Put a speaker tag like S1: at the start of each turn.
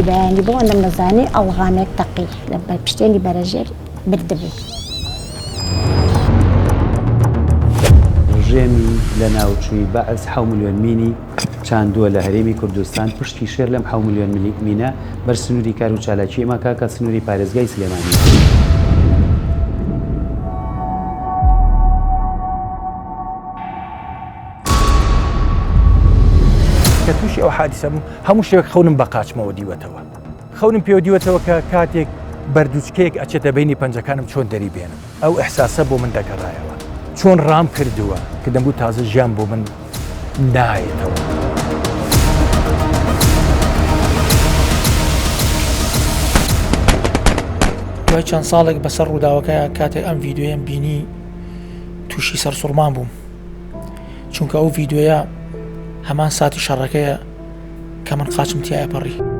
S1: بەیانی بۆ ئەندەم نەزانی ئەڵغامێک تەقی لە پشتێنی بەرەژێر بردبوو.
S2: ڕژێمی لە ناوچووی بەعز 7 ملیۆن مینی چاندووە لە هەرێمی کوردستان پشتی شێر لەم 7 ملیۆن مینە بەر سنووری کار و چالاکی ئێمە کاکە سنووری پارێزگای سلێمانی.
S3: کە تووشی ئەو حادیسە هەموو شتێک خەونم بە قاچمەوە دیوەتەوە. خەونم پێوە دیوەتەوە کە کاتێک بەردووچکەیەک ئەچێتە بینی پەنجەکانم چۆن دەری بێنم. ئەو ئەحساسە بۆ من دەگەڕایەوە. چۆن ڕام کردووە کە دەمبوو تازە ژیان بۆ من نایێتەوە.
S4: دوای چەند ساڵێک بەسەر ڕووداوەکەیە کاتێک ئەم ڤیددیۆیەم بینی تووشی سەرسوڕمان بووم، چونکە ئەو ڤیددیۆیە هەمان ساتی شەڕەکەیە کە من قاچم تایە پەڕی.